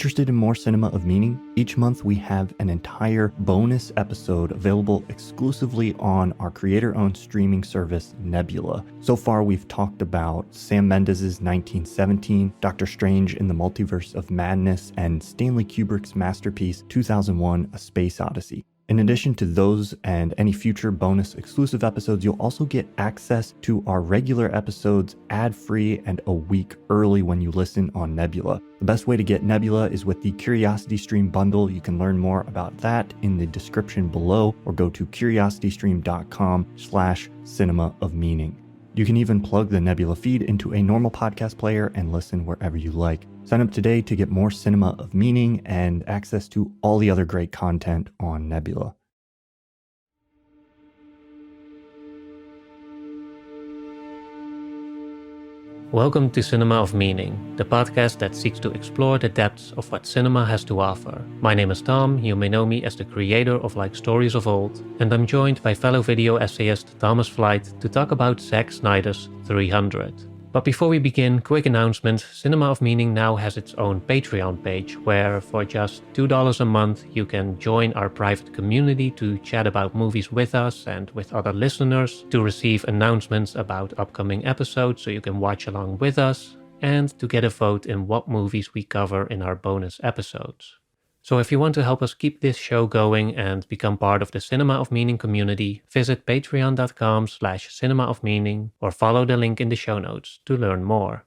Interested in more cinema of meaning? Each month we have an entire bonus episode available exclusively on our creator-owned streaming service, Nebula. So far we've talked about Sam Mendes' 1917, Doctor Strange in the Multiverse of Madness, and Stanley Kubrick's masterpiece 2001: A Space Odyssey. In addition to those and any future bonus exclusive episodes, you'll also get access to our regular episodes ad-free and a week early when you listen on Nebula. The best way to get Nebula is with the Curiosity Stream bundle. You can learn more about that in the description below or go to curiositystream.com/cinema of meaning. You can even plug the Nebula feed into a normal podcast player and listen wherever you like. Sign up today to get more cinema of meaning and access to all the other great content on Nebula. Welcome to Cinema of Meaning, the podcast that seeks to explore the depths of what cinema has to offer. My name is Tom, you may know me as the creator of Like Stories of Old, and I'm joined by fellow video essayist Thomas Flight to talk about Zack Snyder's 300. But before we begin, quick announcement: Cinema of Meaning now has its own Patreon page, where for just $2 a month you can join our private community to chat about movies with us and with other listeners, to receive announcements about upcoming episodes so you can watch along with us, and to get a vote in what movies we cover in our bonus episodes. So if you want to help us keep this show going and become part of the Cinema of Meaning community, visit patreon.com/cinema of meaning or follow the link in the show notes to learn more.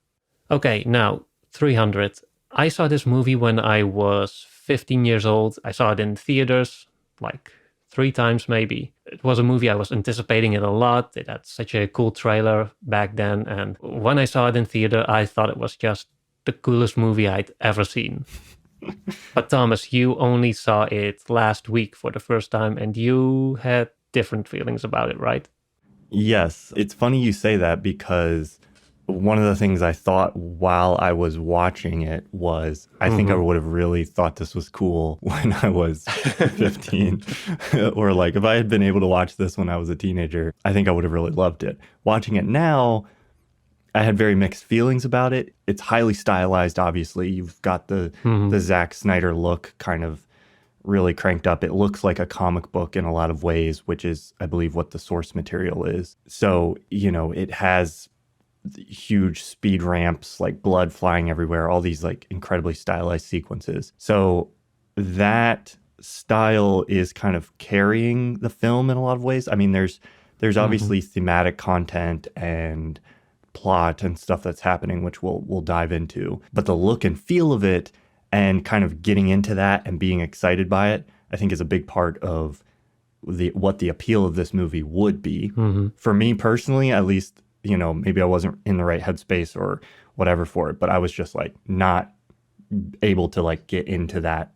Okay, now 300. I saw this movie when I was 15 years old. I saw it in theaters like 3 times maybe. It was a movie I was anticipating it a lot. It had such a cool trailer back then, and when I saw it in theater, I thought it was just the coolest movie I'd ever seen. But Thomas, you only saw it last week for the first time, and you had different feelings about it, right? Yes, it's funny you say that because one of the things I thought while I was watching it was, I think I would have really thought this was cool when I was 15. Or like if I had been able to watch this when I was a teenager, I think I would have really loved it. Watching it now, I had very mixed feelings about it. It's highly stylized, obviously. You've got the Zack Snyder look kind of really cranked up. It looks like a comic book in a lot of ways, which is, I believe, what the source material is. So, you know, it has huge speed ramps, like blood flying everywhere, all these like incredibly stylized sequences. So that style is kind of carrying the film in a lot of ways. I mean, there's obviously thematic content and plot and stuff that's happening, which we'll dive into. But the look and feel of it and kind of getting into that and being excited by it, I think is a big part of what the appeal of this movie would be. For me personally, at least, you know, maybe I wasn't in the right headspace or whatever for it, but I was just like not able to like get into that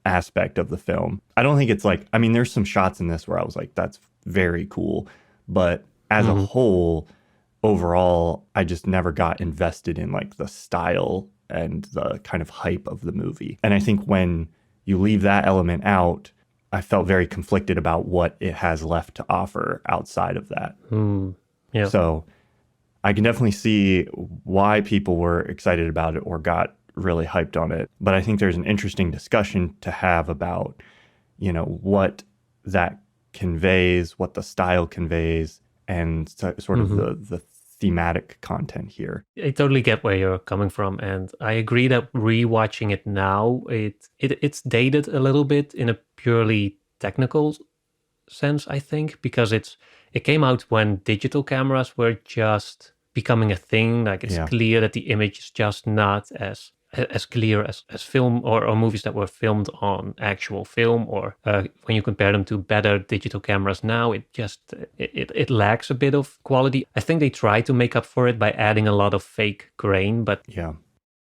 aspect of the film. I don't think it's like, I mean, there's some shots in this where I was like, that's very cool. But as a whole, overall, I just never got invested in like the style and the kind of hype of the movie. And I think when you leave that element out, I felt very conflicted about what it has left to offer outside of that. Yeah. So I can definitely see why people were excited about it or got really hyped on it. But I think there's an interesting discussion to have about, you know, what that conveys, what the style conveys, and sort of the thematic content here. I totally get where you're coming from, and I agree that rewatching it now, it's dated a little bit in a purely technical sense, I think, because it came out when digital cameras were just becoming a thing. Like it's clear that the image is just not as clear as film or movies that were filmed on actual film, or when you compare them to better digital cameras now, it lacks a bit of quality. I think they try to make up for it by adding a lot of fake grain, but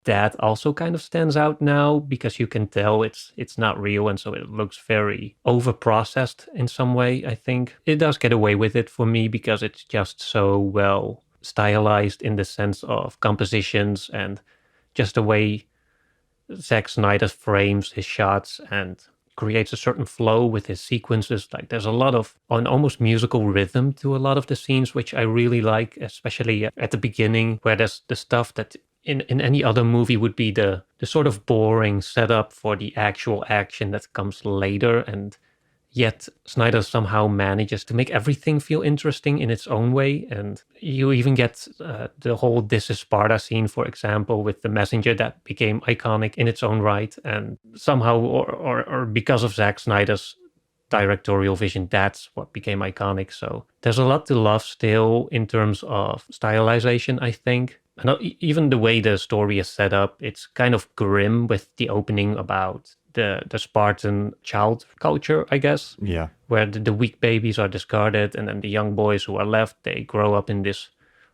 that also kind of stands out now because you can tell it's not real, and so it looks very over-processed in some way. I think it does get away with it for me because it's just so well stylized in the sense of compositions and just the way Zack Snyder frames his shots and creates a certain flow with his sequences. Like there's a lot of an almost musical rhythm to a lot of the scenes, which I really like, especially at the beginning, where there's the stuff that in any other movie would be the sort of boring setup for the actual action that comes later, and yet Snyder somehow manages to make everything feel interesting in its own way. And you even get the whole "This is Sparta" scene, for example, with the messenger that became iconic in its own right. And somehow, or because of Zack Snyder's directorial vision, that's what became iconic. So there's a lot to love still in terms of stylization, I think. And even the way the story is set up, it's kind of grim with the opening about the Spartan child culture, I guess. Yeah. Where the weak babies are discarded, and then the young boys who are left, they grow up in this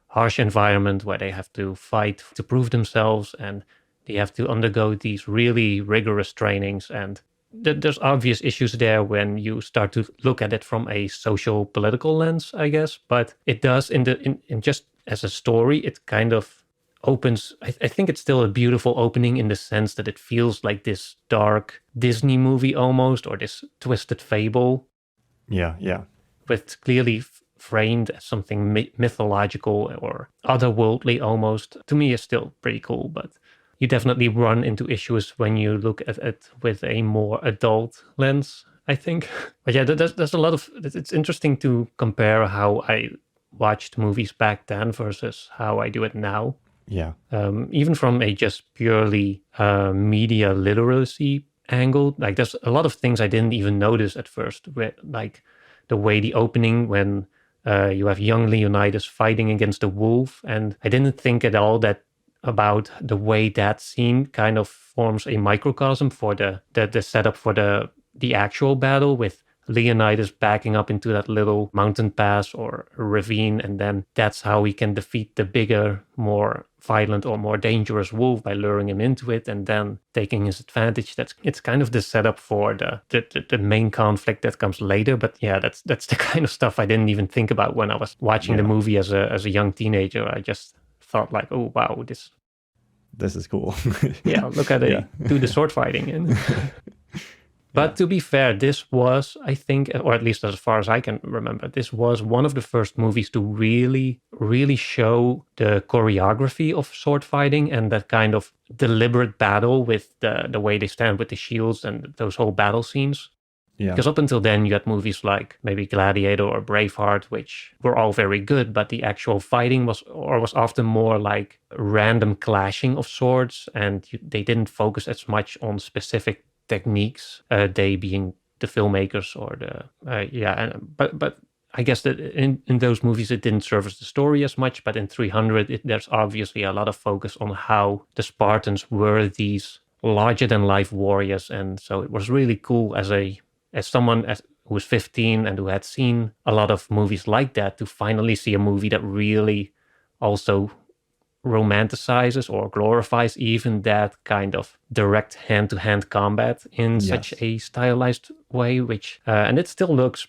harsh environment where they have to fight to prove themselves, and they have to undergo these really rigorous trainings. And there's obvious issues there when you start to look at it from a social political lens, I guess. But it does in just as a story, it kind of opens. I think it's still a beautiful opening in the sense that it feels like this dark Disney movie almost, or this twisted fable. Yeah. Yeah. With clearly framed as something mythological or otherworldly almost. To me, it's still pretty cool, but you definitely run into issues when you look at it with a more adult lens, I think. But yeah, there's a lot of... It's interesting to compare how I watched movies back then versus how I do it now. Yeah. Even from a just purely media literacy angle, like there's a lot of things I didn't even notice at first, like the way the opening when you have young Leonidas fighting against the wolf, and I didn't think at all that about the way that scene kind of forms a microcosm for the setup for the actual battle, with Leonidas backing up into that little mountain pass or ravine, and then that's how he can defeat the bigger, more violent or more dangerous wolf by luring him into it and then taking his advantage. It's kind of the setup for the main conflict that comes later. But yeah, that's the kind of stuff I didn't even think about when I was watching the movie as a young teenager. I just thought like, oh wow, this is cool. Yeah, look at it, do the sword fighting. And but to be fair, this was, I think, or at least as far as I can remember, this was one of the first movies to really, really show the choreography of sword fighting and that kind of deliberate battle with the way they stand with the shields and those whole battle scenes. Yeah. Because up until then, you had movies like maybe Gladiator or Braveheart, which were all very good, but the actual fighting was often more like random clashing of swords, and they didn't focus as much on specific techniques, they being the filmmakers or but I guess that in those movies it didn't service the story as much. But in 300 there's obviously a lot of focus on how the Spartans were these larger than life warriors, and so it was really cool as someone who was 15 and who had seen a lot of movies like that to finally see a movie that really also romanticizes or glorifies even that kind of direct hand-to-hand combat in such a stylized way, which and it still looks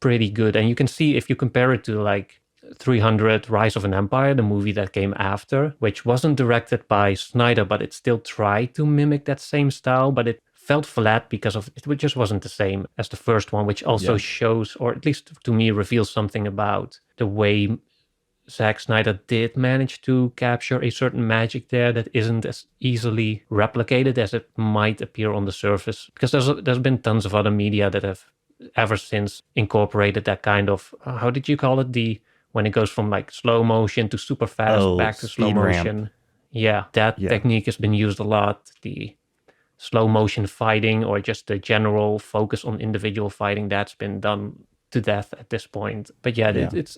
pretty good. And you can see, if you compare it to like 300 Rise of an Empire, the movie that came after, which wasn't directed by Snyder, but it still tried to mimic that same style, but it felt flat because of it just wasn't the same as the first one, which also shows, or at least to me reveals something about the way Zack Snyder did manage to capture a certain magic there that isn't as easily replicated as it might appear on the surface. Because there's been tons of other media that have ever since incorporated that kind of, how did you call it? When it goes from like slow motion to super fast back to slow motion. Ramp. Yeah, that technique has been used a lot. The slow motion fighting, or just the general focus on individual fighting, that's been done to death at this point. But it's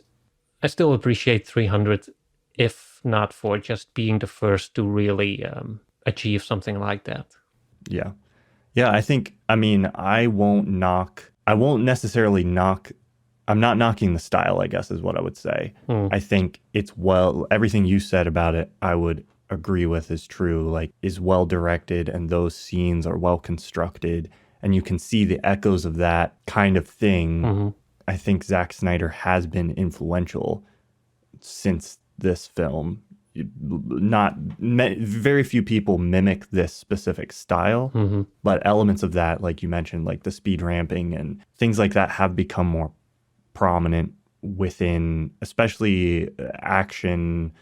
I still appreciate 300, if not for just being the first to really achieve something like that. Yeah. Yeah, I won't necessarily knock, I'm not knocking the style, I guess is what I would say. I think it's everything you said about it, I would agree with is true, like is well directed, and those scenes are well constructed, and you can see the echoes of that kind of thing. Mm-hmm. I think Zack Snyder has been influential since this film. Very few people mimic this specific style, but elements of that, like you mentioned, like the speed ramping and things like that, have become more prominent within, especially action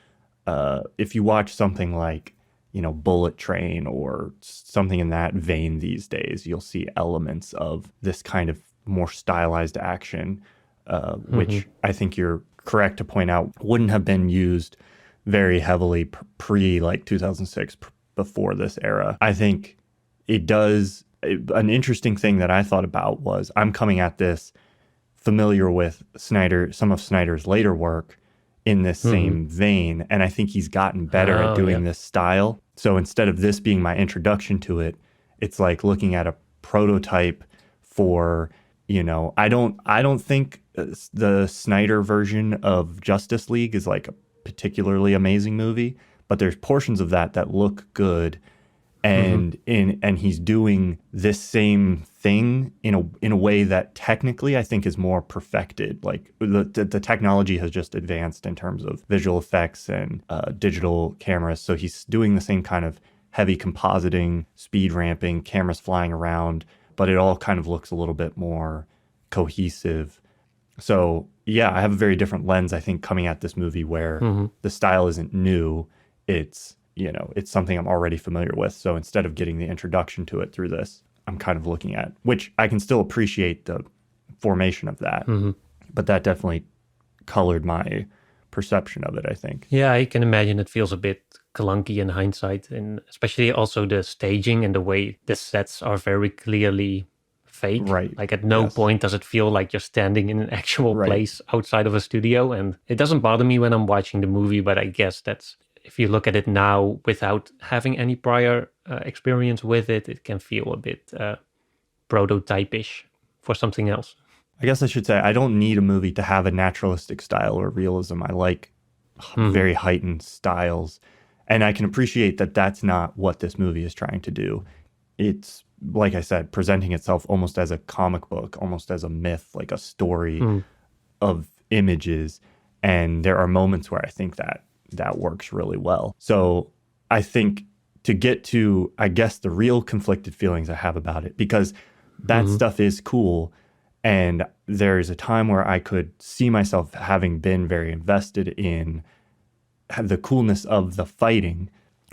if you watch something like, Bullet Train or something in that vein these days, you'll see elements of this kind of more stylized action, which I think you're correct to point out wouldn't have been used very heavily pre like 2006, before this era. I think it does. An interesting thing that I thought about was I'm coming at this familiar with some of Snyder's later work in this same vein, and I think he's gotten better at doing this style. So instead of this being my introduction to it, it's like looking at a prototype for, I don't think the Snyder version of Justice League is like a particularly amazing movie, but there's portions of that look good. And and he's doing this same thing in a way that technically I think is more perfected. Like the technology has just advanced in terms of visual effects and digital cameras. So he's doing the same kind of heavy compositing, speed ramping, cameras flying around, but it all kind of looks a little bit more cohesive. So yeah, I have a very different lens, I think, coming at this movie where the style isn't new. It's something I'm already familiar with. So instead of getting the introduction to it through this, I'm kind of looking at, which I can still appreciate the formation of that, but that definitely colored my perception of it, I think. Yeah, I can imagine it feels a bit clunky in hindsight, and especially also the staging and the way the sets are very clearly fake. Right. Like at no point does it feel like you're standing in an actual place outside of a studio. And it doesn't bother me when I'm watching the movie, but I guess that's, if you look at it now without having any prior experience with it, it can feel a bit prototype-ish for something else. I guess I should say I don't need a movie to have a naturalistic style or realism. I like very heightened styles. And I can appreciate that that's not what this movie is trying to do. It's, like I said, presenting itself almost as a comic book, almost as a myth, like a story of images. And there are moments where I think that works really well. So I think to get to, I guess, the real conflicted feelings I have about it, because that stuff is cool. And there's a time where I could see myself having been very invested in the coolness of the fighting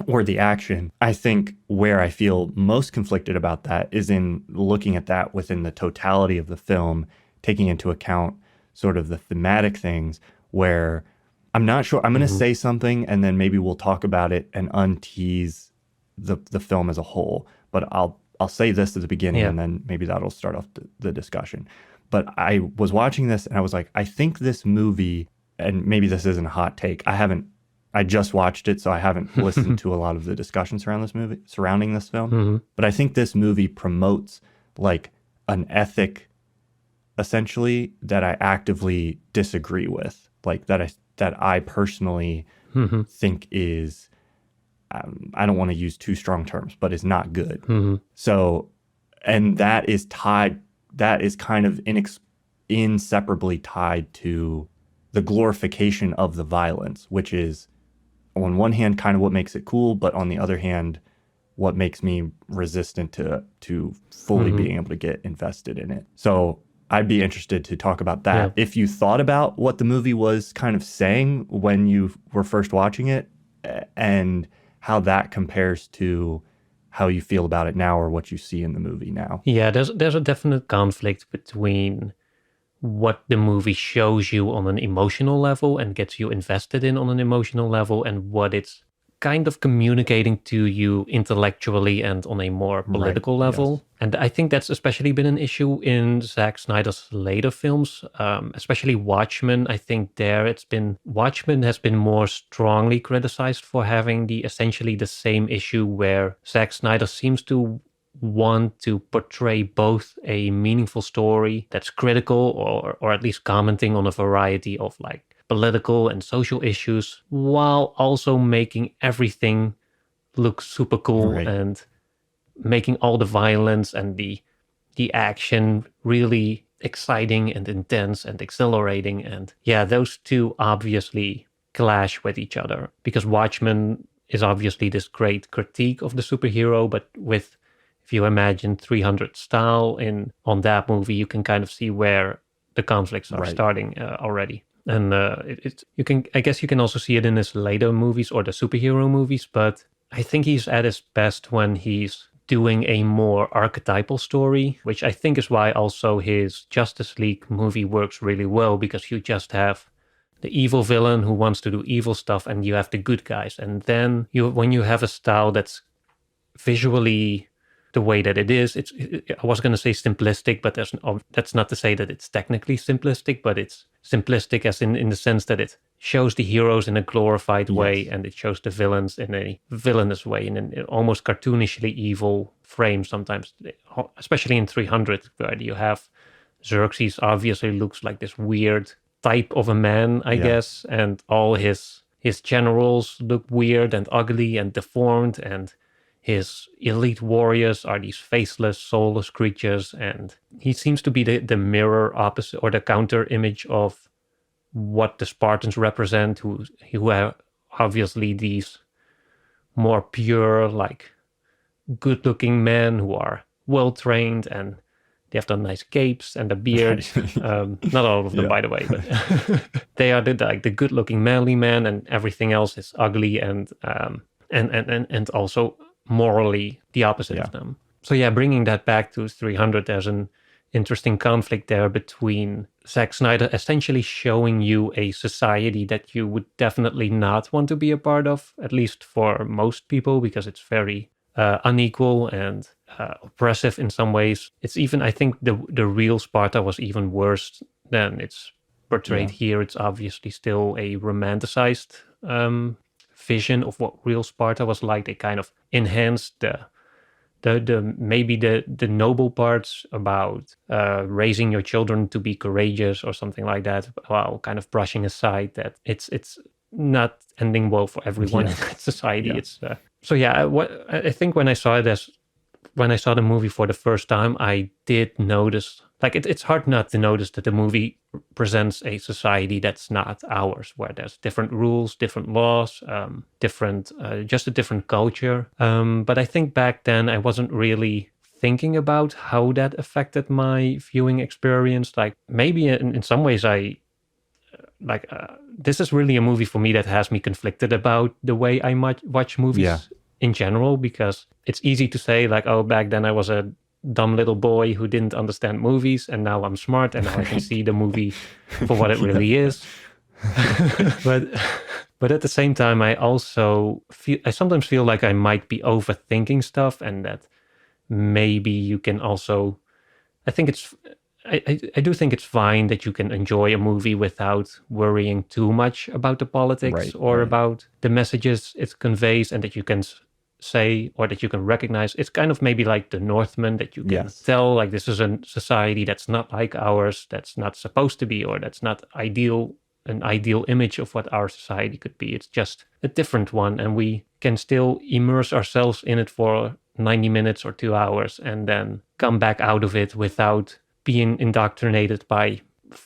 or the action. I think where I feel most conflicted about that is in looking at that within the totality of the film, taking into account sort of the thematic things where I'm not sure. I'm going to say something and then maybe we'll talk about it and untease the film as a whole. But I'll say this at the beginning and then maybe that'll start off the discussion. But I was watching this and I was like, I think this movie, and maybe this isn't a hot take, I just watched it, so I haven't listened to a lot of the discussions surrounding this film. But I think this movie promotes like an ethic, essentially, that I actively disagree with, like that I personally think is, I don't want to use too strong terms, but is not good. So, and that is kind of inseparably tied to the glorification of the violence, which is on one hand kind of what makes it cool, but on the other hand, what makes me resistant to fully being able to get invested in it. So I'd be interested to talk about that. Yeah. If you thought about what the movie was kind of saying when you were first watching it and how that compares to how you feel about it now or what you see in the movie now. Yeah, there's a definite conflict between what the movie shows you on an emotional level and gets you invested in on an emotional level and what it's kind of communicating to you intellectually and on a more political level. Yes. And I think that's especially been an issue in Zack Snyder's later films, especially Watchmen. I think Watchmen has been more strongly criticized for having essentially the same issue where Zack Snyder seems to want to portray both a meaningful story that's critical or at least commenting on a variety of like political and social issues while also making everything look super cool and making all the violence and the action really exciting and intense and exhilarating. And yeah, those two obviously clash with each other because Watchmen is obviously this great critique of the superhero, but if you imagine 300 style on that movie, you can kind of see where the conflicts are starting already. And you can, I guess you can also see it in his later movies or the superhero movies, but I think he's at his best when he's doing a more archetypal story, which I think is why also his Justice League movie works really well, because you just have the evil villain who wants to do evil stuff, and you have the good guys. And then when you have a style that's visually the way that it is, I was going to say simplistic, but that's not to say that it's technically simplistic, but it's simplistic as in the sense that it shows the heroes in a glorified way, and it shows the villains in a villainous way, in an almost cartoonishly evil frame sometimes, especially in 300, where you have Xerxes obviously looks like this weird type of a man, I guess, and all his generals look weird and ugly and deformed, and his elite warriors are these faceless, soulless creatures, and he seems to be the mirror opposite or the counter image of what the Spartans represent, who are obviously these more pure, like good-looking men who are well-trained, and they have the nice capes and the beard. Not all of them, by the way, but they are the good-looking manly man, and everything else is ugly and also morally the opposite of them. So yeah, bringing that back to 300, there's an interesting conflict there between Zack Snyder essentially showing you a society that you would definitely not want to be a part of, at least for most people, because it's very unequal and oppressive in some ways. It's even, I think the real Sparta was even worse than it's portrayed here. It's obviously still a romanticized vision of what real Sparta was like. They kind of enhanced the noble parts about raising your children to be courageous or something like that, while kind of brushing aside that it's not ending well for everyone in that society. It's so yeah. I think when I saw the movie for the first time, I did notice, like, it's hard not to notice that the movie presents a society that's not ours, where there's different rules, different laws, just a different culture. But I think back then I wasn't really thinking about how that affected my viewing experience. Like, maybe in some ways this is really a movie for me that has me conflicted about the way I might watch movies in general, because it's easy to say, like, oh, back then I was a dumb little boy who didn't understand movies, and now I'm smart and now I can see the movie for what it really is. But at the same time, I sometimes feel like I might be overthinking stuff, and that maybe you can also, I do think it's fine that you can enjoy a movie without worrying too much about the politics about the messages it conveys, and that you can say, or that you can recognize. It's kind of maybe like the Northmen, that you can tell, like, this is a society that's not like ours, that's not supposed to be, or that's not an ideal image of what our society could be. It's just a different one, and we can still immerse ourselves in it for 90 minutes or 2 hours and then come back out of it without being indoctrinated by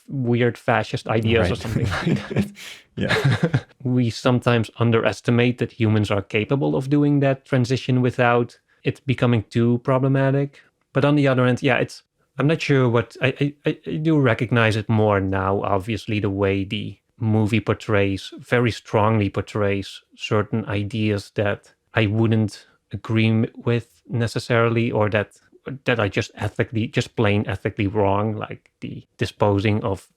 weird fascist ideas or something like that. We sometimes underestimate that humans are capable of doing that transition without it becoming too problematic. But on the other end, I'm not sure what I do recognize it more now, obviously, the way the movie very strongly portrays certain ideas that I wouldn't agree with necessarily, or that are just plain ethically wrong, like the disposing of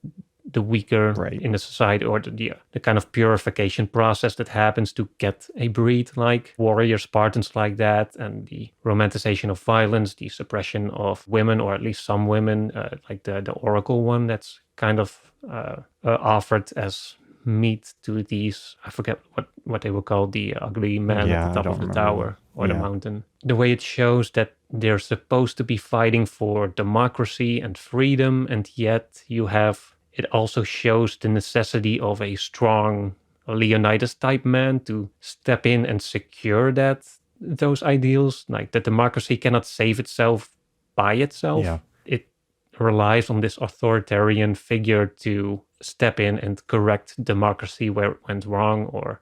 the weaker in the society, or the kind of purification process that happens to get a breed like warrior Spartans like that, and the romanticization of violence, the suppression of women, or at least some women, like the oracle one that's kind of offered as meat to these, I forget what they were called, the ugly man at the top of the tower or the mountain. The way it shows that they're supposed to be fighting for democracy and freedom, and yet it also shows the necessity of a strong Leonidas type man to step in and secure those ideals, like that democracy cannot save itself by itself. It relies on this authoritarian figure to step in and correct democracy where it went wrong, or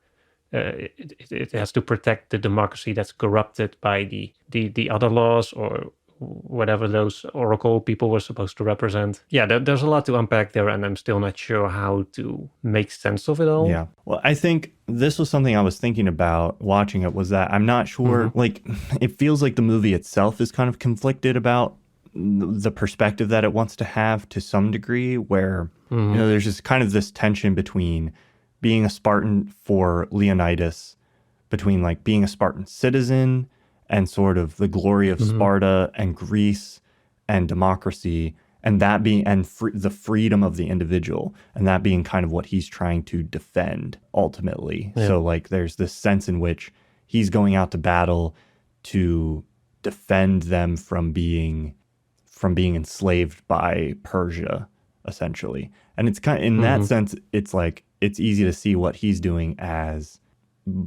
it has to protect the democracy that's corrupted by the other laws, or whatever those oracle people were supposed to represent. Yeah, there's a lot to unpack there, and I'm still not sure how to make sense of it all. Yeah. Well, I think this was something I was thinking about watching it, was that I'm not sure, like, it feels like the movie itself is kind of conflicted about the perspective that it wants to have to some degree, where, you know, there's just kind of this tension between being a Spartan for Leonidas, between like being a Spartan citizen and sort of the glory of Sparta and Greece and democracy, and that being the freedom of the individual, and that being kind of what he's trying to defend ultimately. Yeah. So like there's this sense in which he's going out to battle to defend them from being enslaved by Persia, essentially. And it's kind of, in that sense, it's like it's easy to see what he's doing as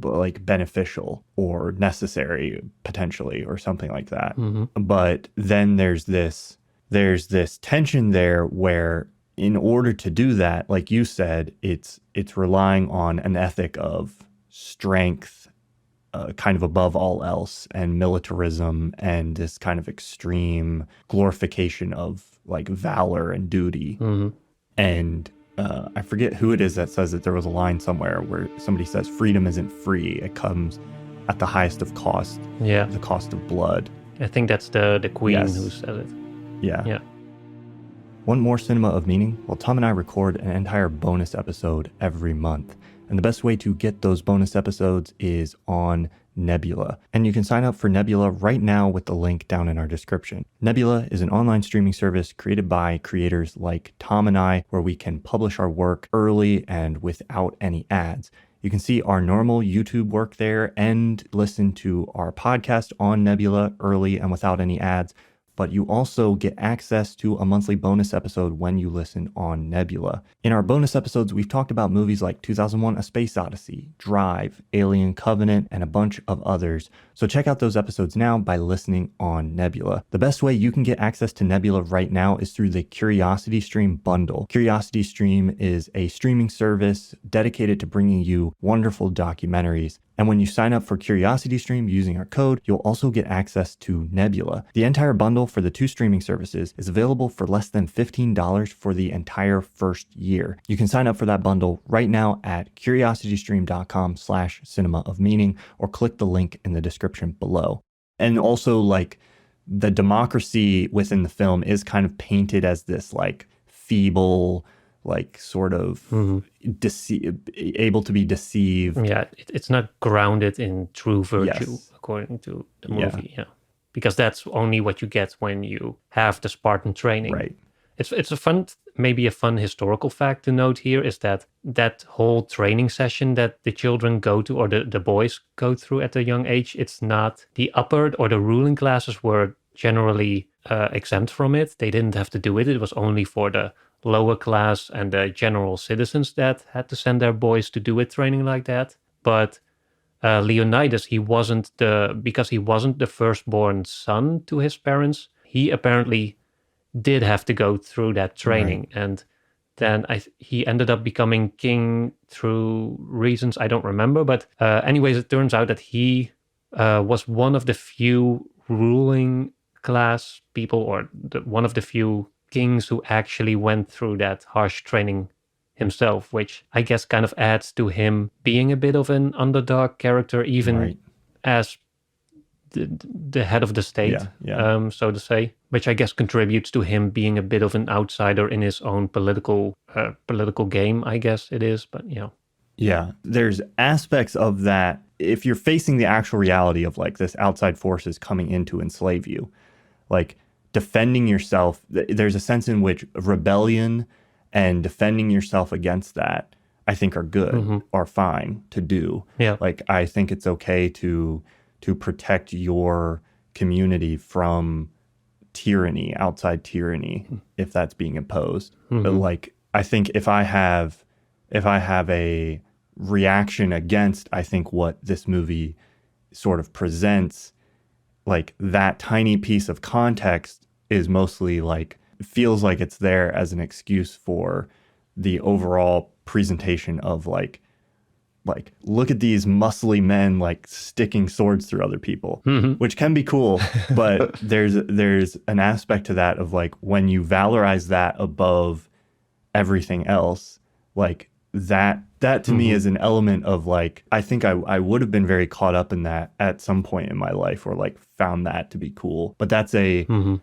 like beneficial or necessary potentially, or something like that. But then there's this tension there where, in order to do that, like you said, it's relying on an ethic of strength, kind of above all else, and militarism, and this kind of extreme glorification of like valor and duty. And I forget who it is that says that there was a line somewhere where somebody says freedom isn't free, it comes at the highest of cost, the cost of blood. I think that's the queen who said it. Yeah. Want more cinema of meaning? Well, Tom and I record an entire bonus episode every month. And the best way to get those bonus episodes is on Nebula. And you can sign up for Nebula right now with the link down in our description. Nebula is an online streaming service created by creators like Tom and I, where we can publish our work early and without any ads. You can see our normal YouTube work there and listen to our podcast on Nebula early and without any ads. But you also get access to a monthly bonus episode when you listen on Nebula. In our bonus episodes, we've talked about movies like 2001: A Space Odyssey, Drive, Alien Covenant, and a bunch of others. So check out those episodes now by listening on Nebula. The best way you can get access to Nebula right now is through the Curiosity Stream bundle. Curiosity Stream is a streaming service dedicated to bringing you wonderful documentaries. And when you sign up for Curiosity Stream using our code, you'll also get access to Nebula. The entire bundle for the two streaming services is available for less than $15 for the entire first year. You can sign up for that bundle right now at curiositystream.com/cinema of meaning, or click the link in the description below. And also, like, the democracy within the film is kind of painted as this like feeble, like sort of able to be deceived. Yeah, it's not grounded in true virtue, according to the movie. Yeah, because that's only what you get when you have the Spartan training. Right. It's a fun historical fact to note here is that whole training session that the children go to, or the boys go through at a young age, it's not the upper or the ruling classes were generally exempt from it. They didn't have to do it. It was only for the lower class and the general citizens that had to send their boys to do it, training like that. But Leonidas, because he wasn't the firstborn son to his parents, he apparently did have to go through that training. Right. And then he ended up becoming king through reasons I don't remember. But anyways, it turns out that he was one of the few ruling class people, or one of the few kings who actually went through that harsh training himself, which I guess kind of adds to him being a bit of an underdog character, even as the head of the state, so to say, which I guess contributes to him being a bit of an outsider in his own political game, I guess it is. But yeah, there's aspects of that. If you're facing the actual reality of like this outside forces coming in to enslave you, like defending yourself, there's a sense in which rebellion and defending yourself against that, I think, are good, are fine to do. Yeah. Like, I think it's okay to protect your community from tyranny, outside tyranny, if that's being imposed. But like, I think if I have a reaction against, I think, what this movie sort of presents, like that tiny piece of context is mostly like, feels like it's there as an excuse for the overall presentation of like like, look at these muscly men like sticking swords through other people, which can be cool. But there's an aspect to that of like, when you valorize that above everything else, like that to me is an element of like, I think I would have been very caught up in that at some point in my life, or like found that to be cool. But that's an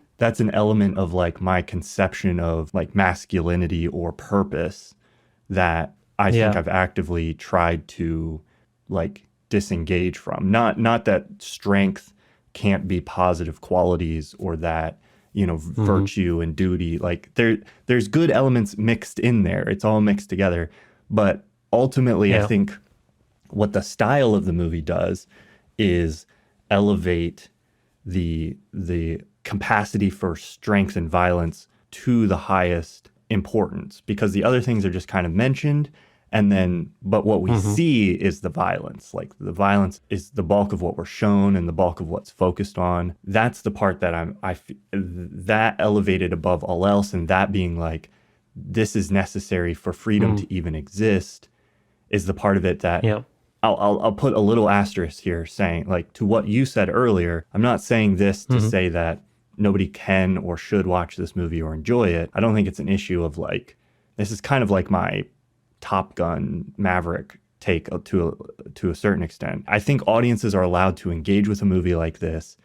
element of like my conception of like masculinity or purpose that I think I've actively tried to like disengage from. Not that strength can't be positive qualities, or that, you know, virtue and duty, like there's good elements mixed in there. It's all mixed together. But ultimately, I think what the style of the movie does is elevate the capacity for strength and violence to the highest importance, because the other things are just kind of mentioned. And then, but what we see is the violence. Like, the violence is the bulk of what we're shown and the bulk of what's focused on. That's the part that that elevated above all else, and that being like, this is necessary for freedom to even exist, is the part of it that I'll put a little asterisk here, saying, like, to what you said earlier, I'm not saying this to say that nobody can or should watch this movie or enjoy it. I don't think it's an issue of like, this is kind of like my Top Gun Maverick take to a certain extent. I think audiences are allowed to engage with a movie like this,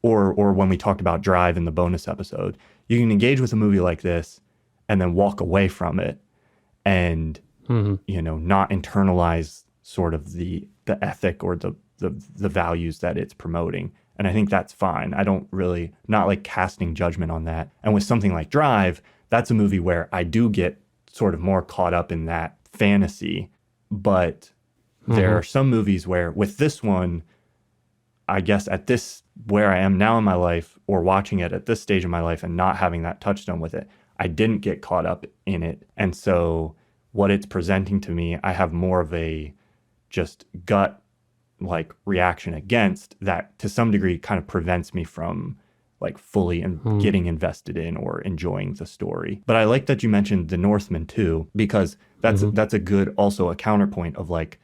or when we talked about Drive in the bonus episode, you can engage with a movie like this and then walk away from it and you know, not internalize sort of the ethic or the values that it's promoting. And I think that's fine. I don't really, not like casting judgment on that. And with something like Drive, that's a movie where I do get sort of more caught up in that fantasy. But there are some movies where, with this one, I guess at this, where I am now in my life, or watching it at this stage of my life and not having that touchstone with it, I didn't get caught up in it. And so what it's presenting to me, I have more of a just gut like reaction against that, to some degree kind of prevents me from like fully getting invested in or enjoying the story. But I like that you mentioned The Northman too, because that's a good, also a counterpoint of like,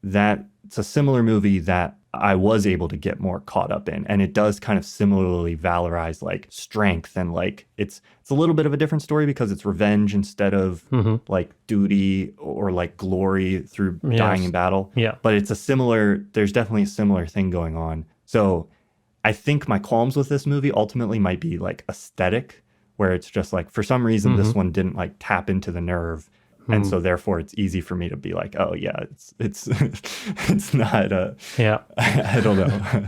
that it's a similar movie that I was able to get more caught up in. And it does kind of similarly valorize like strength, and like it's a little bit of a different story because it's revenge instead of like duty or like glory through dying in battle. Yeah. But it's there's definitely a similar thing going on. So I think my qualms with this movie ultimately might be like aesthetic, where it's just like, for some reason, this one didn't like tap into the nerve. And so therefore it's easy for me to be like, oh yeah, it's not I don't know.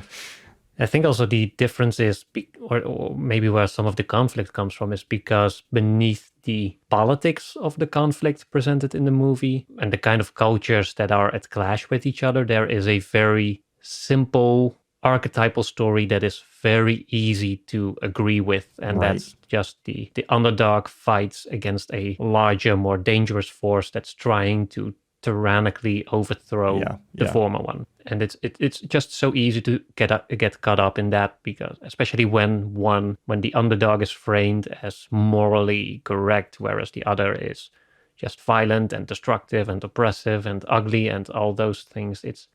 I think also the difference is, or maybe where some of the conflict comes from, is because beneath the politics of the conflict presented in the movie and the kind of cultures that are at clash with each other, there is a very simple archetypal story that is very easy to agree with, and that's just the underdog fights against a larger, more dangerous force that's trying to tyrannically overthrow the former one. And it's just so easy to get caught up in that, because especially when the underdog is framed as morally correct, whereas the other is just violent and destructive and oppressive and ugly and all those things. It's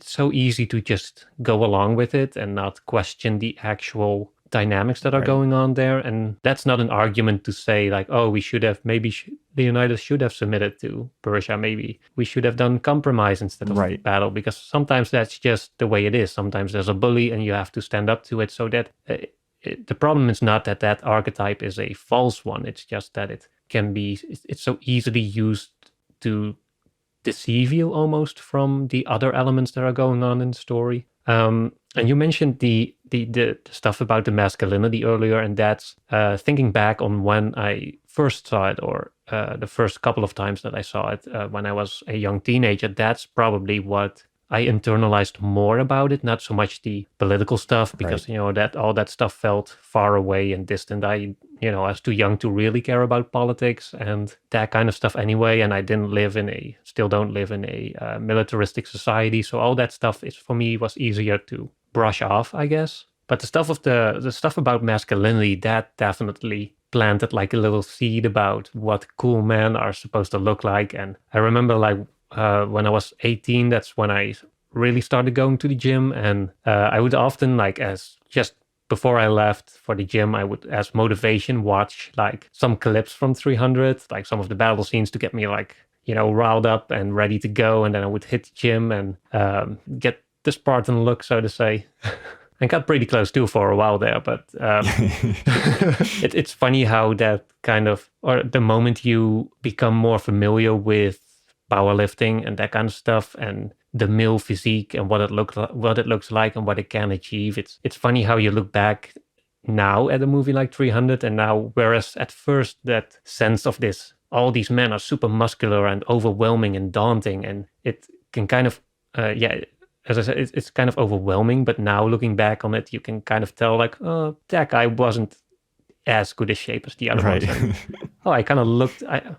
so easy to just go along with it and not question the actual dynamics that are going on there. And that's not an argument to say like, oh, we should have, the United should have submitted to Persia. Maybe we should have done compromise instead of battle, because sometimes that's just the way it is. Sometimes there's a bully and you have to stand up to it. So that the problem is not that archetype is a false one. It's just that it can be, it's so easily used to deceive you almost from the other elements that are going on in the story. And you mentioned the stuff about the masculinity earlier, and that's thinking back on when I first saw it, or the first couple of times that I saw it when I was a young teenager. That's probably what I internalized more about it, not so much the political stuff, because you know, that all that stuff felt far away and distant. I was too young to really care about politics and that kind of stuff anyway, and I still don't live in a militaristic society, so all that stuff for me was easier to brush off, I guess. But the stuff about masculinity, that definitely planted like a little seed about what cool men are supposed to look like. And I remember like when I was 18, that's when I really started going to the gym. And I would often, like, as just before I left for the gym, I would, as motivation, watch like some clips from 300, like some of the battle scenes to get me like, riled up and ready to go. And then I would hit the gym and get the Spartan look, so to say. And got pretty close too for a while there, but it's funny how that kind of, or the moment you become more familiar with powerlifting and that kind of stuff, and the male physique and what it looks like and what it can achieve. It's funny how you look back now at a movie like 300, and now, whereas at first that sense of this, all these men are super muscular and overwhelming and daunting, and it can kind of, as I said, it's kind of overwhelming. But now looking back on it, you can kind of tell like, oh, that guy wasn't as good a shape as the other ones. And, I kind of looked, I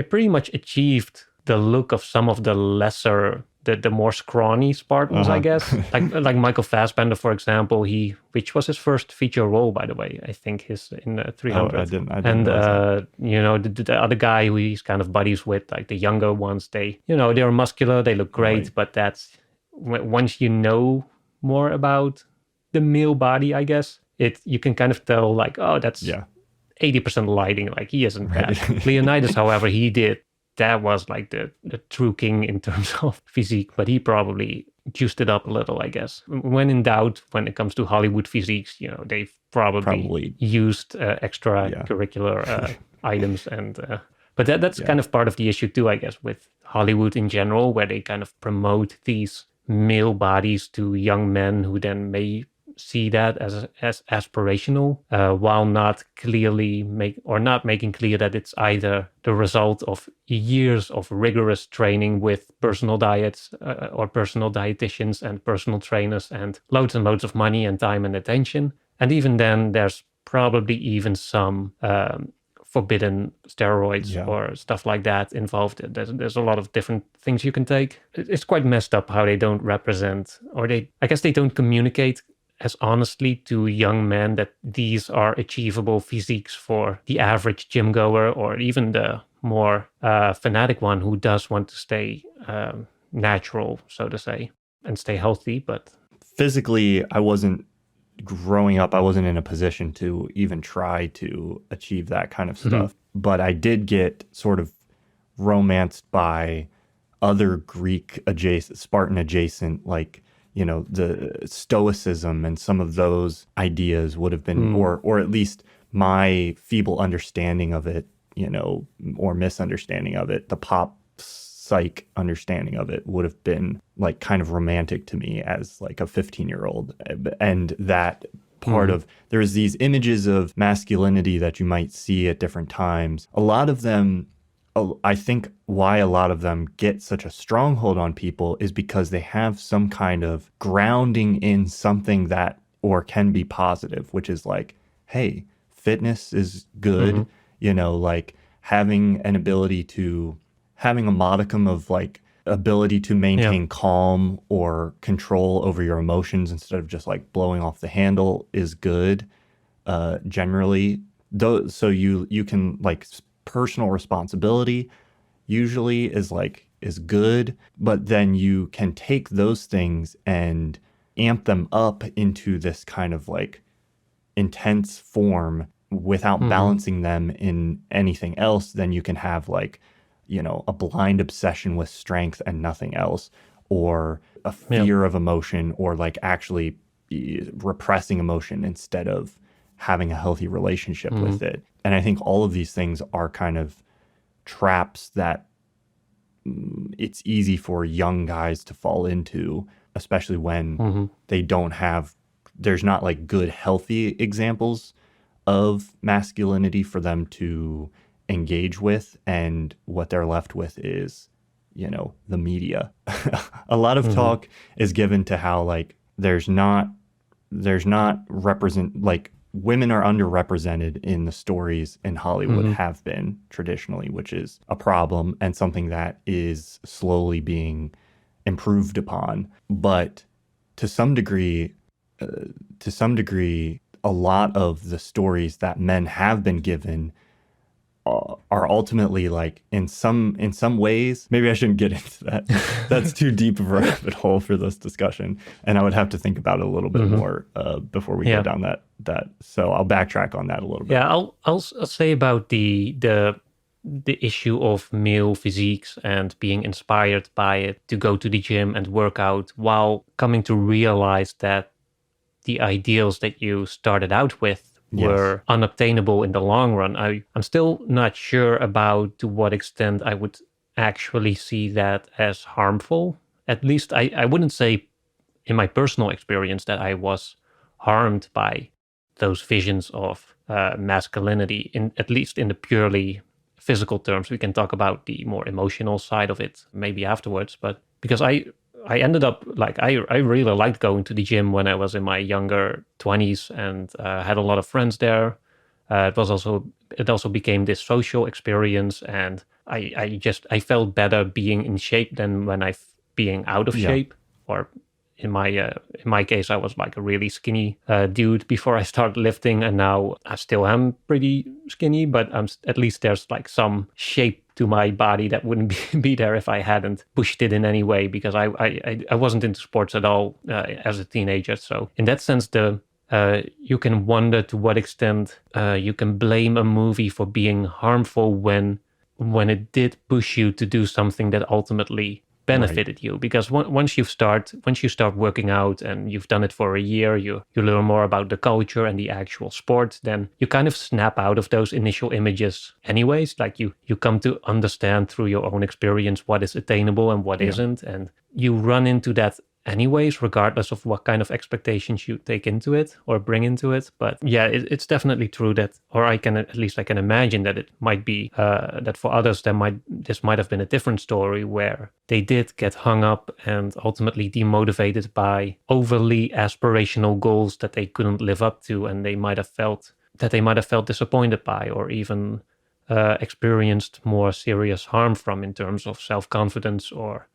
pretty much achieved the look of some of the lesser, the more scrawny Spartans, I guess. like Michael Fassbender, for example, which was his first feature role, by the way. I think his in 300. I didn't and the other guy who he's kind of buddies with, like the younger ones, they're muscular, they look great, but that's once you know more about the male body, I guess, you can kind of tell like, oh, that's 80% lighting. Like, he isn't bad. Leonidas, however, that was like the true king in terms of physique, but he probably juiced it up a little, I guess. When in doubt, when it comes to Hollywood physiques, they've probably used extracurricular items, and but that's kind of part of the issue too, I guess, with Hollywood in general, where they kind of promote these male bodies to young men who then may see that as aspirational, while not making clear that it's either the result of years of rigorous training with personal diets or personal dietitians and personal trainers and loads of money and time and attention. And even then, there's probably even some forbidden steroids or stuff like that involved. There's a lot of different things you can take. It's quite messed up how they don't represent, or I guess they don't communicate as honestly to young men that these are achievable physiques for the average gym goer, or even the more fanatic one who does want to stay natural, so to say, and stay healthy. But physically, growing up, I wasn't in a position to even try to achieve that kind of stuff. But I did get sort of romanced by other Greek adjacent, Spartan adjacent, like, the stoicism, and some of those ideas would have been, or at least my feeble understanding of it, or misunderstanding of it, the pop psych understanding of it would have been like kind of romantic to me as like a 15-year-old. And that part of, there's these images of masculinity that you might see at different times. A lot of them, I think why a lot of them get such a stronghold on people is because they have some kind of grounding in something that, or can be positive, which is like, hey, fitness is good, like having a modicum of like ability to maintain calm or control over your emotions instead of just like blowing off the handle is good, generally. So you can like, personal responsibility usually is good, but then you can take those things and amp them up into this kind of like intense form without balancing them in anything else. Then you can have like, a blind obsession with strength and nothing else, or a fear of emotion, or like actually repressing emotion instead of having a healthy relationship with it. And I think all of these things are kind of traps that it's easy for young guys to fall into, especially when there's not like good, healthy examples of masculinity for them to engage with. And what they're left with is, the media. A lot of talk is given to how like there's not women are underrepresented in the stories in Hollywood, have been traditionally, which is a problem and something that is slowly being improved upon. But to some degree, a lot of the stories that men have been given are ultimately like in some ways. Maybe I shouldn't get into that. That's too deep of a rabbit hole for this discussion, and I would have to think about it a little bit more before we go down that. So I'll backtrack on that a little bit. Yeah, I'll say about the issue of male physiques and being inspired by it to go to the gym and work out, while coming to realize that the ideals that you started out with were unobtainable in the long run. I'm still not sure about to what extent I would actually see that as harmful. At least I wouldn't say in my personal experience that I was harmed by those visions of masculinity, at least in the purely physical terms. We can talk about the more emotional side of it maybe afterwards, but because I ended up like I really liked going to the gym when I was in my younger 20s and had a lot of friends there. It also became this social experience, and I felt better being in shape than when being out of shape. Or in my case, I was like a really skinny dude before I started lifting, and now I still am pretty skinny, but at least there's like some shape to my body that wouldn't be there if I hadn't pushed it in any way, because I wasn't into sports at all as a teenager. So in that sense, you can wonder to what extent you can blame a movie for being harmful when it did push you to do something that ultimately benefited you. Because once you start working out and you've done it for a year, you learn more about the culture and the actual sport, then you kind of snap out of those initial images anyways. Like you come to understand through your own experience what is attainable and what isn't, and you run into that anyways, regardless of what kind of expectations you take into it or bring into it. But yeah, it's definitely true that, or I can imagine that it might be that for others this might have been a different story, where they did get hung up and ultimately demotivated by overly aspirational goals that they couldn't live up to, and they might have felt disappointed by, or even experienced more serious harm from, in terms of self-confidence or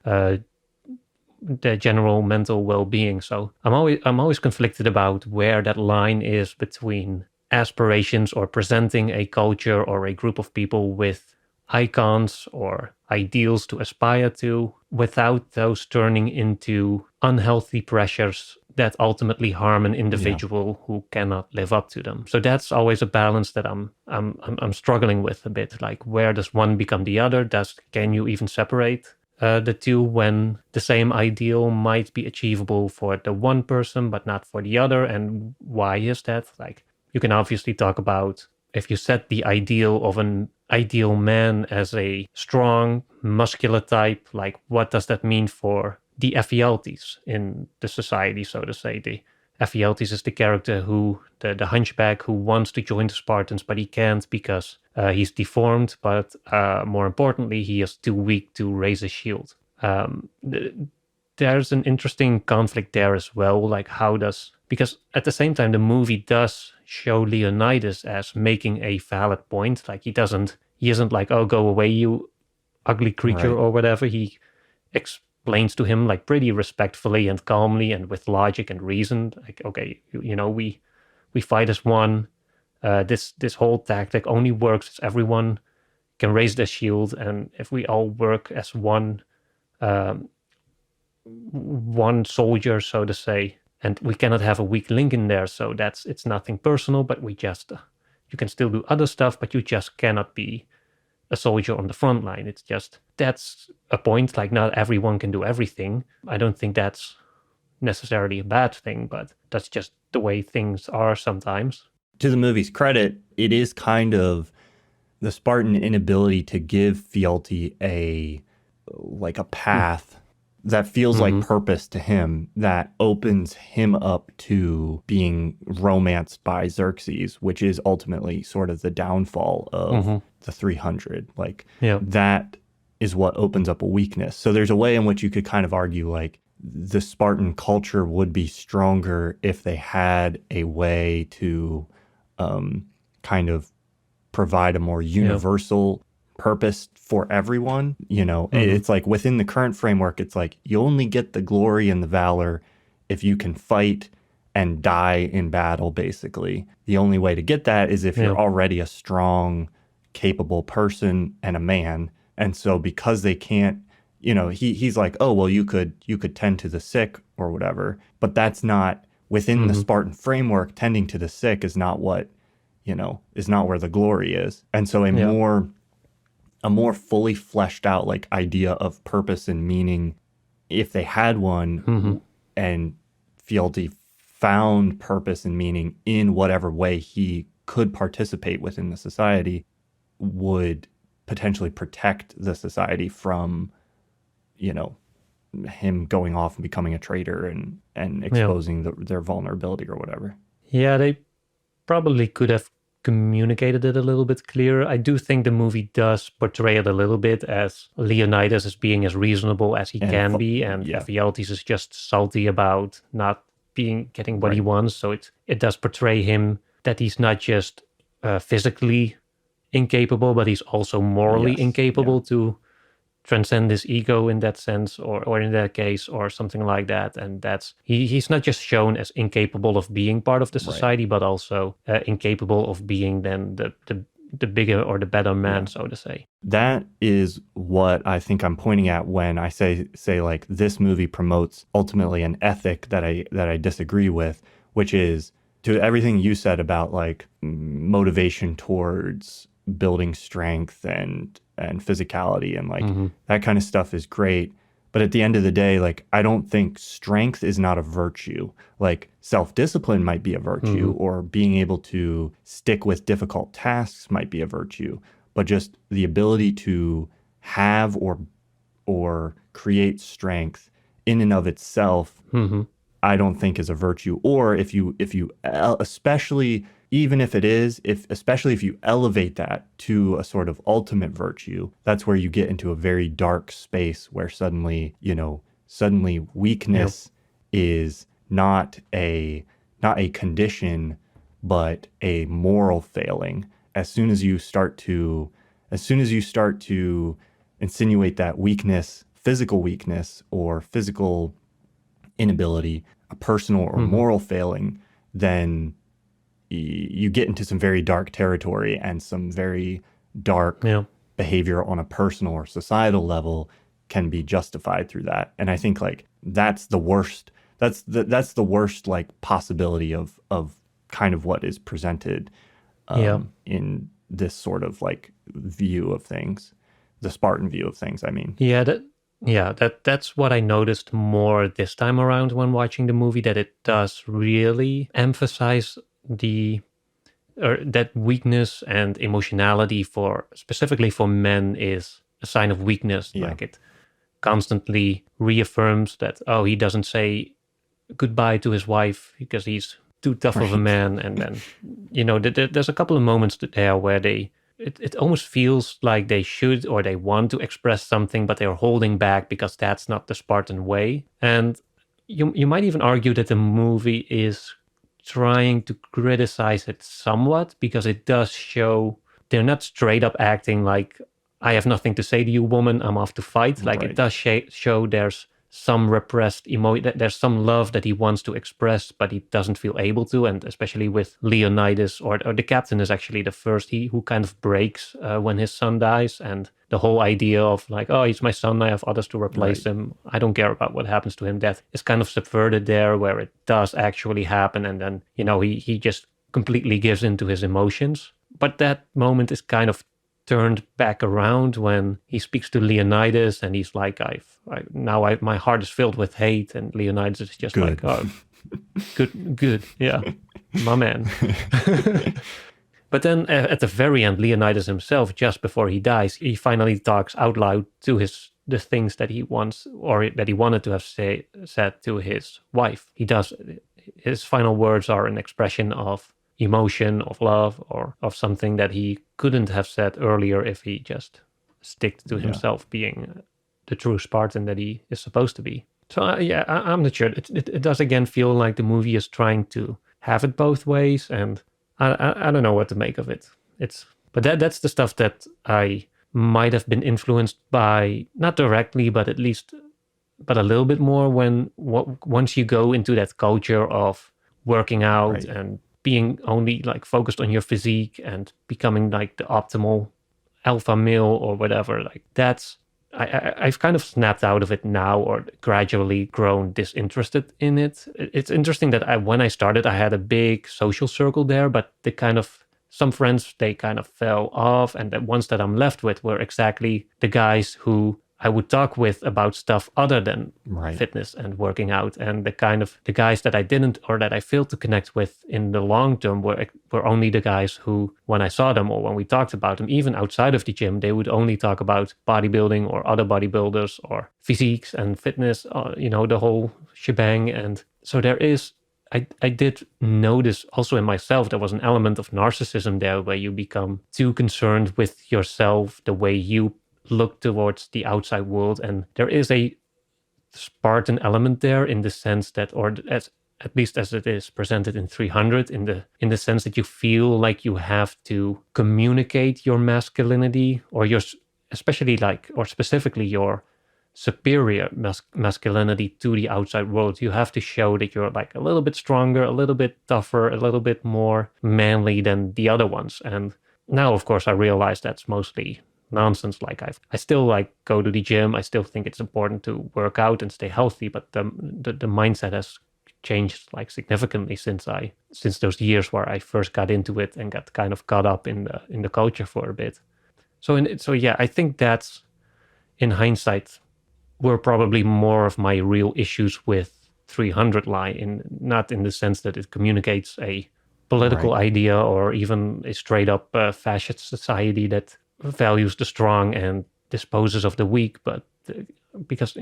their general mental well-being. So I'm always conflicted about where that line is between aspirations or presenting a culture or a group of people with icons or ideals to aspire to, without those turning into unhealthy pressures that ultimately harm an individual who cannot live up to them. So that's always a balance that I'm struggling with a bit. Like, where does one become the other? Can you even separate the two, when the same ideal might be achievable for the one person but not for the other? And why is that? Like, you can obviously talk about, if you set the ideal of an ideal man as a strong, muscular type, like, what does that mean for the Ephialtes in the society, so to say? The Ephialtes is the character the hunchback who wants to join the Spartans, but he can't because he's deformed, but more importantly, he is too weak to raise a shield. There's an interesting conflict there as well. Like, because at the same time, the movie does show Leonidas as making a valid point. Like, he isn't like, oh, go away, you ugly creature, or whatever. He explains to him, like, pretty respectfully and calmly and with logic and reason, like, okay, we fight as one. This whole tactic only works if everyone can raise their shield, and if we all work as one soldier, so to say, and we cannot have a weak link in there. So it's nothing personal, but we just you can still do other stuff, but you just cannot be a soldier on the front line. It's just, that's a point. Like, not everyone can do everything. I don't think that's necessarily a bad thing, but that's just the way things are sometimes. To the movie's credit, it is kind of the Spartan inability to give Fealty a path that feels like purpose to him, that opens him up to being romanced by Xerxes, which is ultimately sort of the downfall of the 300. That is what opens up a weakness. So there's a way in which you could kind of argue, like, the Spartan culture would be stronger if they had a way to kind of provide a more universal purpose for everyone. It's like, within the current framework, it's like, you only get the glory and the valor if you can fight and die in battle, basically. The only way to get that is if you're already a strong capable person and a man. And so because they can't, he's like, oh, well, you could tend to the sick or whatever, but that's not within the Spartan framework. Tending to the sick is not what, is not where the glory is. And so a more fully fleshed out like idea of purpose and meaning, if they had one, and Fieldy found purpose and meaning in whatever way he could participate within the society, would potentially protect the society from, him going off and becoming a traitor and exposing their vulnerability or whatever. Yeah, they probably could have communicated it a little bit clearer. I do think the movie does portray it a little bit as Leonidas as being as reasonable as he can be, and Ephialtes is just salty about not getting what he wants. So it does portray him that he's not just physically incapable, but he's also morally incapable to transcend his ego in that sense, or in that case, or something like that. And that's he's not just shown as incapable of being part of the society, but also incapable of being then the bigger or the better man, so to say. That is what I think I'm pointing at when I say like this movie promotes ultimately an ethic that I disagree with, which is to everything you said about like motivation towards building strength and physicality and like that kind of stuff is great. But at the end of the day, like, I don't think strength is not a virtue. Like, self-discipline might be a virtue, or being able to stick with difficult tasks might be a virtue. But just the ability to have or create strength in and of itself, I don't think is a virtue. Or if you especially, even if it is, especially if you elevate that to a sort of ultimate virtue, that's where you get into a very dark space where suddenly weakness is not a condition, but a moral failing. As soon as you start to insinuate that weakness, physical weakness or physical inability, a personal or moral failing, then you get into some very dark territory, and some very dark behavior on a personal or societal level can be justified through that. And I think like that's the worst. That's the worst like possibility of kind of what is presented in this sort of like view of things, the Spartan view of things. I mean, that's what I noticed more this time around when watching the movie, that it does really emphasize that weakness and emotionality specifically for men is a sign of weakness. Like, it constantly reaffirms that, he doesn't say goodbye to his wife because he's too tough of a man. And then, there's a couple of moments there where it almost feels like they should, or they want to express something, but they're holding back because that's not the Spartan way. And you might even argue that the movie is trying to criticize it somewhat, because it does show they're not straight up acting like, I have nothing to say to you, woman, I'm off to fight. Like, it does show there's some repressed emotion, there's some love that he wants to express, but he doesn't feel able to. And especially with Leonidas, or the captain is actually the first who kind of breaks when his son dies. And the whole idea of like, he's my son, I have others to replace him, I don't care about what happens to him, that is kind of subverted there, where it does actually happen. And then, he just completely gives into his emotions. But that moment is kind of turned back around when he speaks to Leonidas, and he's like, my heart is filled with hate, and Leonidas is just like, good, yeah, my man. But then at the very end, Leonidas himself, just before he dies, he finally talks out loud to the things that he wants, or that he wanted to have said to his wife. His final words are an expression of emotion, of love, or of something that he couldn't have said earlier if he just sticked to himself being the true Spartan that he is supposed to be. So I'm not sure. It does again feel like the movie is trying to have it both ways, and I don't know what to make of it. But that's the stuff that I might have been influenced by, not directly, but at least, but a little bit more once you go into that culture of working out and being only like focused on your physique and becoming like the optimal alpha male or whatever. Like that's I've kind of snapped out of it now, or gradually grown disinterested in it. It's interesting that when I started, I had a big social circle there, but the kind of some friends, they kind of fell off, and the ones that I'm left with were exactly the guys who I would talk with about stuff other than fitness and working out. And the guys that I didn't, or that I failed to connect with in the long term were only the guys who, when I saw them or when we talked about them, even outside of the gym, they would only talk about bodybuilding or other bodybuilders or physiques and fitness, the whole shebang. And so I did notice also in myself, there was an element of narcissism there, where you become too concerned with yourself, the way you look towards the outside world. And there is a Spartan element there, in the sense that, or as at least as it is presented in 300, in the sense that you feel like you have to communicate your masculinity, or your, especially like, or specifically your superior masculinity to the outside world. You have to show that you're like a little bit stronger, a little bit tougher, a little bit more manly than the other ones. And now, of course, I realize that's mostly nonsense. Like I still like go to the gym. I still think it's important to work out and stay healthy, but the mindset has changed like significantly since those years where I first got into it and got kind of caught up in the culture for a bit. So yeah, I think that's, in hindsight, were probably more of my real issues with 300 lie, not in the sense that it communicates a political idea or even a straight up fascist society that values the strong and disposes of the weak, but because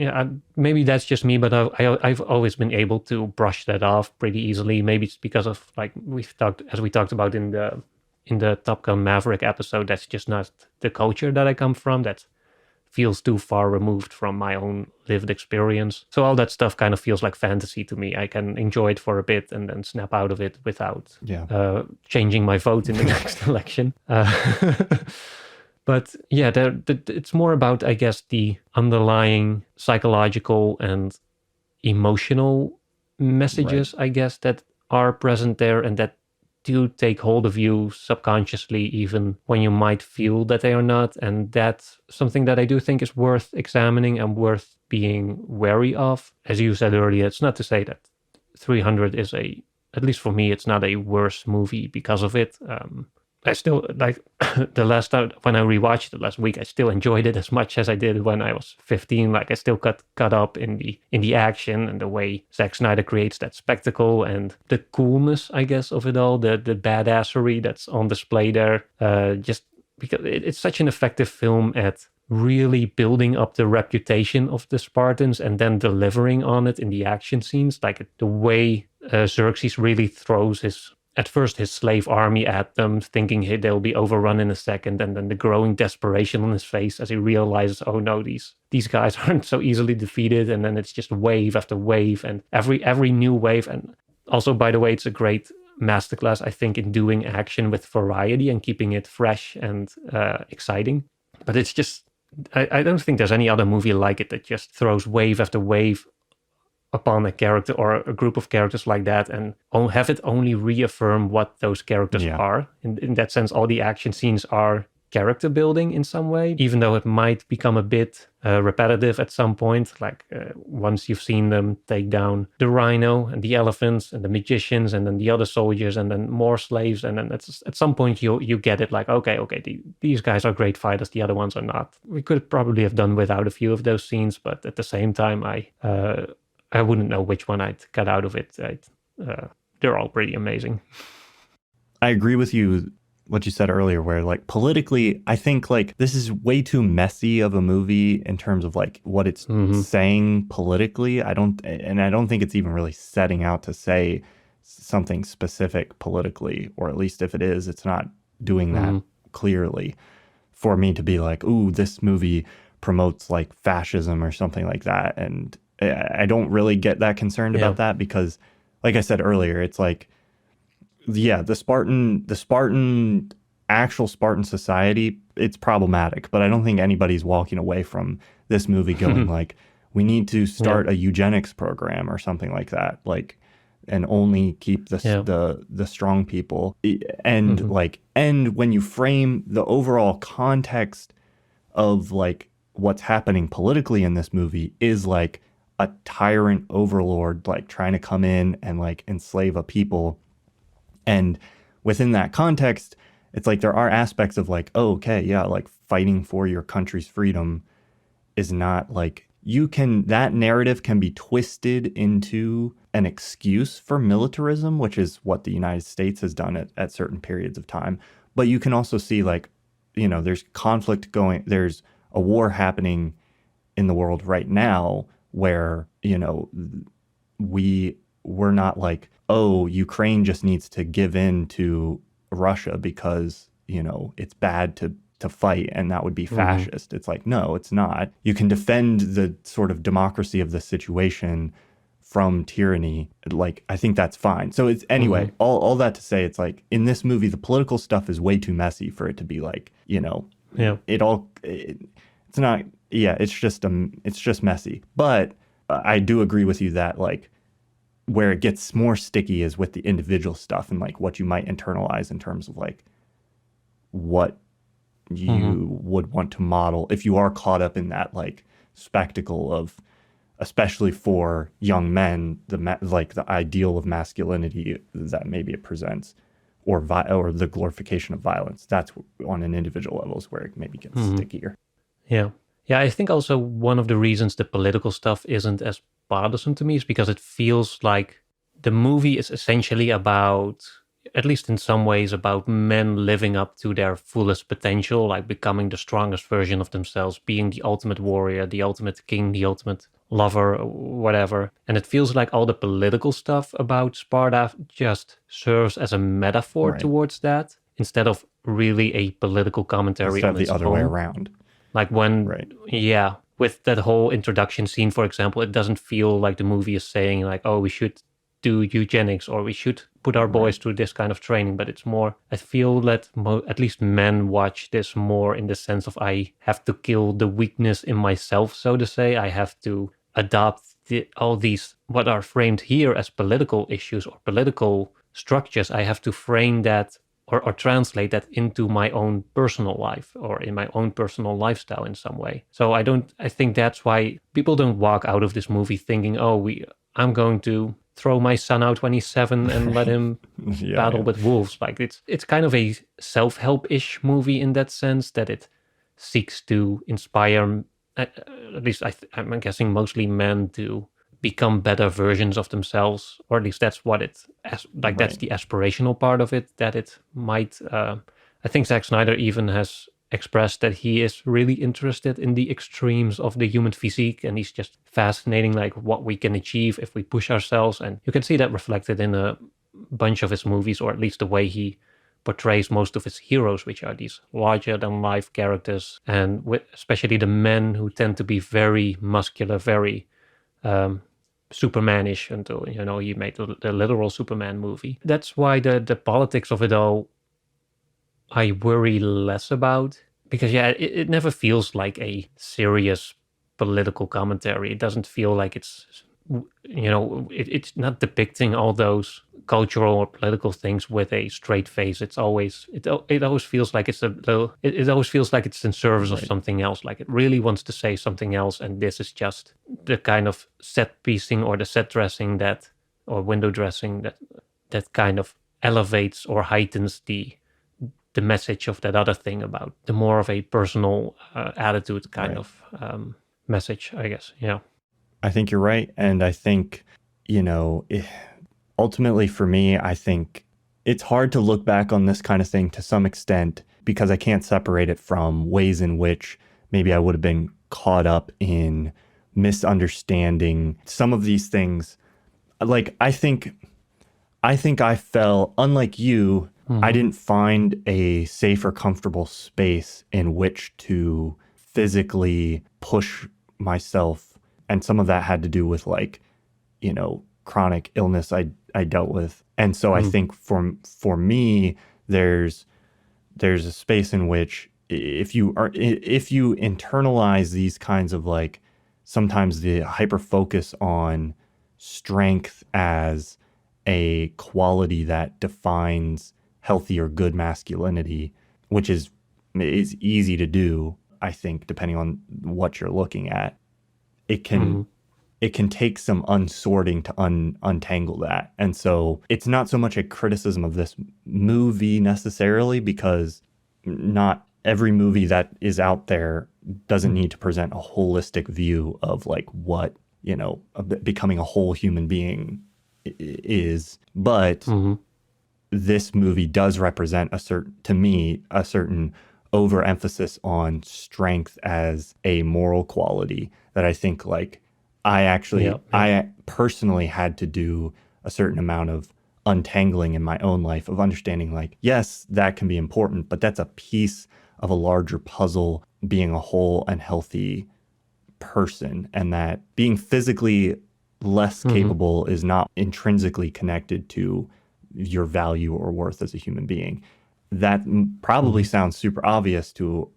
maybe that's just me, but I've always been able to brush that off pretty easily. Maybe it's because of, like we talked about in the Top Gun Maverick episode, that's just not the culture that I come from. That feels too far removed from my own lived experience. So all that stuff kind of feels like fantasy to me. I can enjoy it for a bit and then snap out of it without changing my vote in the next election. But yeah, it's more about, I guess, the underlying psychological and emotional messages, I guess, that are present there and that do take hold of you subconsciously, even when you might feel that they are not. And that's something that I do think is worth examining and worth being wary of. As you said earlier, it's not to say that 300 is at least for me, it's not a worse movie because of it. I still, like, the last time when I rewatched it last week, I still enjoyed it as much as I did when I was 15. Like, I still got caught up in the action and the way Zack Snyder creates that spectacle and the coolness, I guess, of it all, the badassery that's on display there. Just because it's such an effective film at really building up the reputation of the Spartans and then delivering on it in the action scenes. Like the way Xerxes really throws his slave army at them, thinking, hey, they'll be overrun in a second, and then the growing desperation on his face as he realizes, oh no, these guys aren't so easily defeated, and then it's just wave after wave, and every new wave. And also, by the way, it's a great masterclass, I think, in doing action with variety and keeping it fresh and exciting. But it's just, I don't think there's any other movie like it that just throws wave after wave upon a character or a group of characters like that, and have it only reaffirm what those characters are. In that sense, all the action scenes are character building in some way, even though it might become a bit repetitive at some point. Like once you've seen them take down the rhino and the elephants and the magicians and then the other soldiers and then more slaves, and then at some point you get it, like, okay, these guys are great fighters, the other ones are not. We could probably have done without a few of those scenes, but at the same time, I wouldn't know which one I'd cut out of it. They're all pretty amazing. I agree with you, what you said earlier, where like politically, I think like this is way too messy of a movie in terms of like what it's saying politically. I don't think it's even really setting out to say something specific politically, or at least if it is, it's not doing that clearly for me to be like, ooh, this movie promotes like fascism or something like that. And I don't really get that concerned about that because, like I said earlier, it's like, yeah, the actual Spartan society, it's problematic, but I don't think anybody's walking away from this movie going like, we need to start a eugenics program or something like that. Like, and only keep Yeah. the strong people. And and when you frame the overall context of like what's happening politically in this movie is like a tyrant overlord like trying to come in and like enslave a people. And within that context, it's like there are aspects of like, oh, okay, yeah, like fighting for your country's freedom is not like that narrative can be twisted into an excuse for militarism, which is what the United States has done at certain periods of time. But you can also see like, there's conflict there's a war happening in the world right now where, we're not like, oh, Ukraine just needs to give in to Russia because, it's bad to fight and that would be fascist. It's like, no, it's not. You can defend the sort of democracy of the situation from tyranny. Like, I think that's fine. So it's anyway, all that to say, it's like in this movie, the political stuff is way too messy for it to be like, it's not, it's just messy. But I do agree with you that like where it gets more sticky is with the individual stuff and like what you might internalize in terms of like what you would want to model if you are caught up in that like spectacle of, especially for young men, the ideal of masculinity that maybe it presents, or the glorification of violence. That's on an individual level is where it maybe gets stickier. Yeah. Yeah, I think also one of the reasons the political stuff isn't as bothersome to me is because it feels like the movie is essentially about, at least in some ways, about men living up to their fullest potential, like becoming the strongest version of themselves, being the ultimate warrior, the ultimate king, the ultimate lover, whatever. And it feels like all the political stuff about Sparta just serves as a metaphor towards that, instead of really a political commentary on its the other own. way around. Like with that whole introduction scene, for example, it doesn't feel like the movie is saying like, oh, we should do eugenics or we should put our boys through this kind of training. But it's more, I feel that at least men watch this more in the sense of I have to kill the weakness in myself, so to say. I have to adopt all these, what are framed here as political issues or political structures. I have to frame that or translate that into my own personal life or in my own personal lifestyle in some way. So I think that's why people don't walk out of this movie thinking, I'm going to throw my son out when he's 7 and let him battle with wolves. Like it's kind of a self-help-ish movie in that sense, that it seeks to inspire, at least I'm guessing mostly men, to become better versions of themselves, or at least that's what that's the aspirational part of it, that it might, I think Zack Snyder even has expressed that he is really interested in the extremes of the human physique, and he's just fascinating like what we can achieve if we push ourselves. And you can see that reflected in a bunch of his movies, or at least the way he portrays most of his heroes, which are these larger than life characters, and especially the men who tend to be very muscular, very Superman-ish, until he made the literal Superman movie. That's why the politics of it all I worry less about, because it never feels like a serious political commentary. It doesn't feel like it's it's not depicting all those cultural or political things with a straight face. It always feels like it's it always feels like it's in service of something else. Like it really wants to say something else, and this is just the kind of set piecing or the set dressing or window dressing that kind of elevates or heightens the message of that other thing, about the more of a personal attitude kind of message, I guess. Yeah. I think you're right. And I think, ultimately for me, I think it's hard to look back on this kind of thing to some extent because I can't separate it from ways in which maybe I would have been caught up in misunderstanding some of these things. Like, I think I fell, unlike you, I didn't find a safe or comfortable space in which to physically push myself. And some of that had to do with like, chronic illness I dealt with. And so I think for me, there's a space in which if you internalize these kinds of like, sometimes the hyper focus on strength as a quality that defines healthy or good masculinity, which is easy to do, I think, depending on what you're looking at. It can take some unsorting to untangle that. And so it's not so much a criticism of this movie necessarily, because not every movie that is out there doesn't need to present a holistic view of like what, becoming a whole human being is. But this movie does represent a certain overemphasis on strength as a moral quality that I think like I personally had to do a certain amount of untangling in my own life of understanding like, yes, that can be important, but that's a piece of a larger puzzle, being a whole and healthy person, and that being physically less capable is not intrinsically connected to your value or worth as a human being. That probably sounds super obvious to,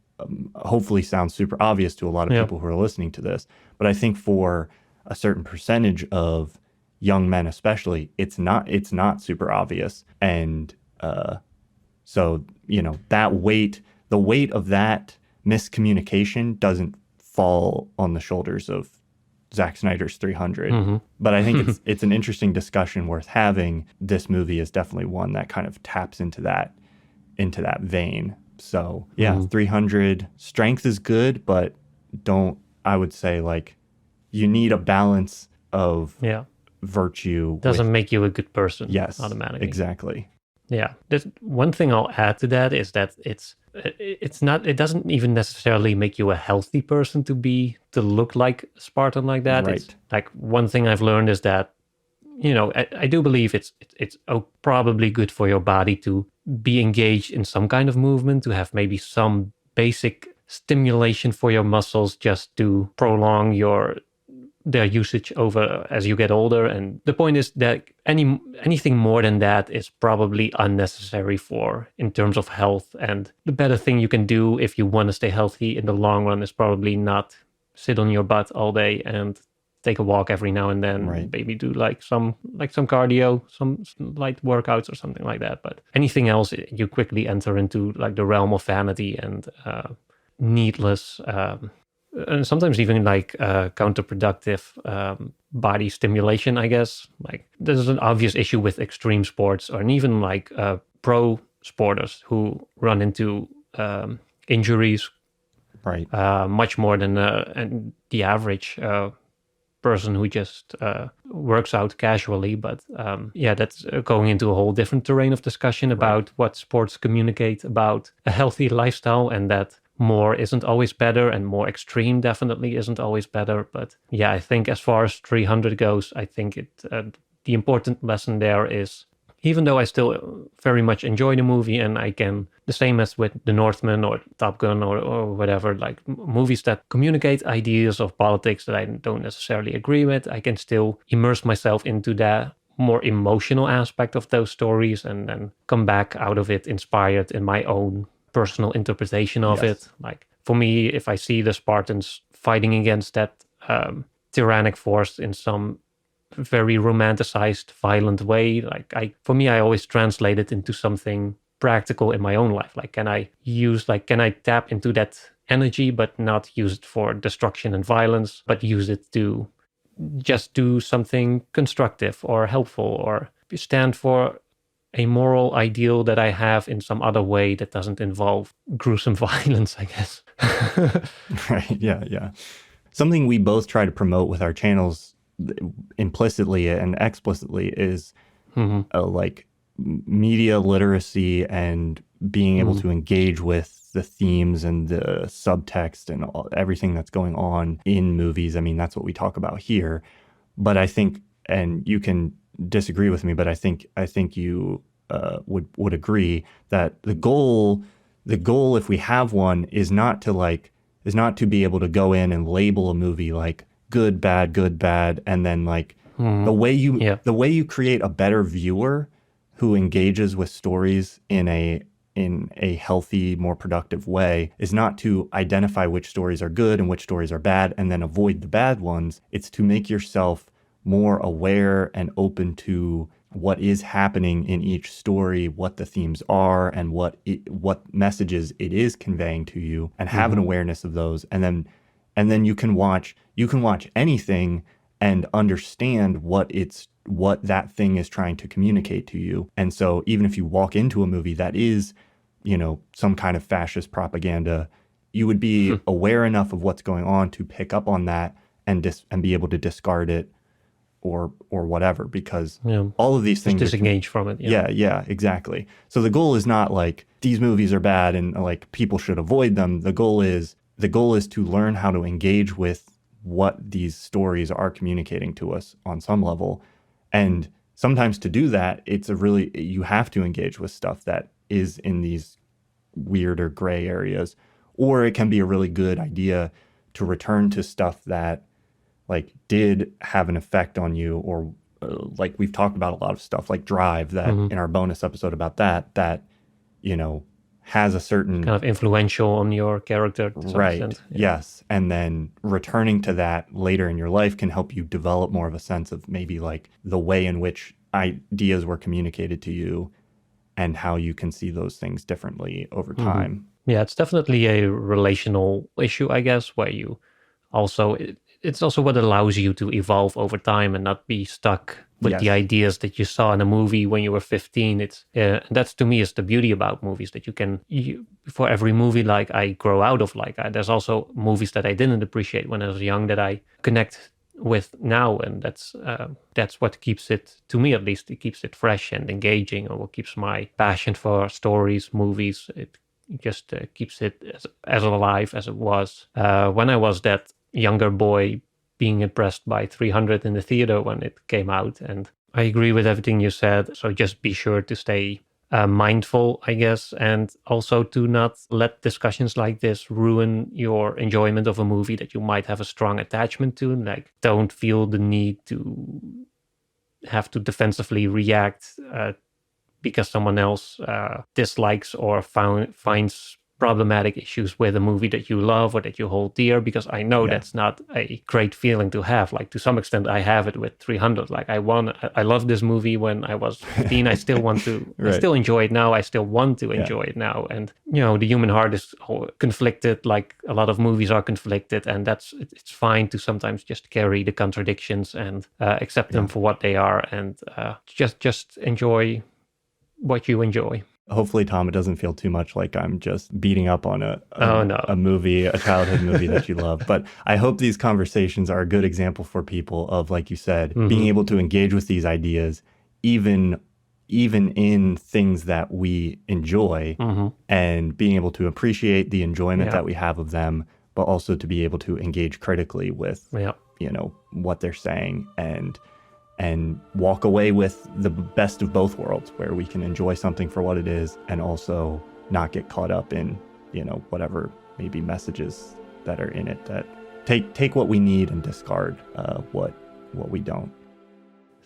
hopefully sounds super obvious to a lot of people who are listening to this. But I think for a certain percentage of young men, especially, it's not super obvious. And so, the weight of that miscommunication doesn't fall on the shoulders of Zack Snyder's 300. But I think it's an interesting discussion worth having. This movie is definitely one that kind of taps into that vein. So 300, strength is good, but I would say like you need a balance of virtue. Doesn't make you a good person. Yes, automatically. Exactly. Yeah. There's one thing I'll add to that is that it doesn't even necessarily make you a healthy person to look like Spartan like that. Right. It's like one thing I've learned is that, I do believe it's probably good for your body to be engaged in some kind of movement, to have maybe some basic stimulation for your muscles just to prolong their usage over as you get older. And the point is that anything more than that is probably unnecessary in terms of health. And the better thing you can do if you want to stay healthy in the long run is probably not sit on your butt all day and take a walk every now and then. Right. Maybe do some cardio, some light workouts or something like that. But anything else, you quickly enter into like the realm of vanity and needless and sometimes even like counterproductive body stimulation, I guess. Like there's an obvious issue with extreme sports, or even like pro sporters who run into injuries, right? Much more than the average person who just works out casually. But that's going into a whole different terrain of discussion about what sports communicate about a healthy lifestyle, and that more isn't always better, and more extreme definitely isn't always better. But I think as far as 300 goes, I think the important lesson there is, even though I still very much enjoy the movie, and I can, the same as with The Northman or Top Gun or whatever, like movies that communicate ideas of politics that I don't necessarily agree with, I can still immerse myself into that more emotional aspect of those stories and then come back out of it inspired in my own personal interpretation of it. Like for me, if I see the Spartans fighting against that tyrannic force in some very romanticized, violent way, like I always translate it into something practical in my own life. Like can I tap into that energy, but not use it for destruction and violence, but use it to just do something constructive or helpful, or stand for a moral ideal that I have in some other way that doesn't involve gruesome violence, I guess. Right. Yeah. Something we both try to promote with our channels implicitly and explicitly is like media literacy and being able to engage with the themes and the subtext and everything that's going on in movies. I mean, that's what we talk about here. But I think, and you can disagree with me, but I think you would agree that the goal, if we have one, is not to be able to go in and label a movie like good, bad, and then like the way you create a better viewer who engages with stories in a healthy, more productive way is not to identify which stories are good and which stories are bad and then avoid the bad ones. It's to make yourself more aware and open to what is happening in each story, what the themes are, and what messages it is conveying to you, and have an awareness of those, and then you can watch anything and understand what that thing is trying to communicate to you. And so even if you walk into a movie that is, some kind of fascist propaganda, you would be aware enough of what's going on to pick up on that and be able to discard it or whatever, because all of these things just disengage from it. Yeah, exactly. So the goal is not like these movies are bad and like people should avoid them. The goal is to learn how to engage with what these stories are communicating to us on some level. And sometimes to do that, you have to engage with stuff that is in these weird or gray areas, or it can be a really good idea to return to stuff that like did have an effect on you, or like we've talked about a lot of stuff like Drive that in our bonus episode about that has a certain kind of influential on your character to some extent. Yes. And then returning to that later in your life can help you develop more of a sense of maybe like the way in which ideas were communicated to you and how you can see those things differently over time. Yeah, it's definitely a relational issue, I guess, where you also, it's also what allows you to evolve over time and not be stuck with the ideas that you saw in a movie when you were 15. It's that's to me is the beauty about movies, that for every movie like I grow out of, like there's also movies that I didn't appreciate when I was young that I connect with now, and that's what keeps it, to me at least, it keeps it fresh and engaging, or what keeps my passion for stories, movies. It just keeps it as alive as it was when I was that younger boy being impressed by 300 in the theater when it came out. And I agree with everything you said. So just be sure to stay mindful, I guess, and also to not let discussions like this ruin your enjoyment of a movie that you might have a strong attachment to. Like, don't feel the need to have to defensively react because someone else dislikes or finds problematic issues with a movie that you love or that you hold dear, because I know that's not a great feeling to have. Like, to some extent I have it with 300. Like, I love this movie when I was 15. I still want to I still enjoy it now. I still want to enjoy it now. And the human heart is conflicted, like a lot of movies are conflicted, and it's fine to sometimes just carry the contradictions and accept them for what they are, and just enjoy what you enjoy. Hopefully, Tom, it doesn't feel too much like I'm just beating up on a movie, a childhood movie that you love. But I hope these conversations are a good example for people of, like you said, being able to engage with these ideas, even in things that we enjoy, and being able to appreciate the enjoyment that we have of them, but also to be able to engage critically with, what they're saying, and walk away with the best of both worlds, where we can enjoy something for what it is and also not get caught up in, whatever maybe messages that are in it, that take what we need and discard what we don't.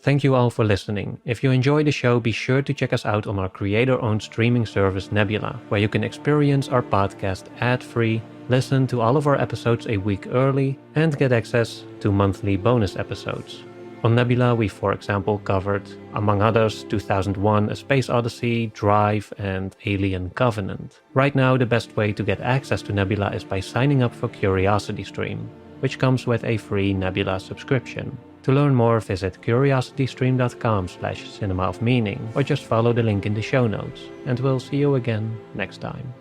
Thank you all for listening. If you enjoy the show, be sure to check us out on our creator-owned streaming service Nebula, where you can experience our podcast ad-free, listen to all of our episodes a week early, and get access to monthly bonus episodes. On Nebula, we, for example, covered, among others, 2001: A Space Odyssey, Drive, and Alien Covenant. Right now, the best way to get access to Nebula is by signing up for CuriosityStream, which comes with a free Nebula subscription. To learn more, visit curiositystream.com/cinemaofmeaning, or just follow the link in the show notes. And we'll see you again next time.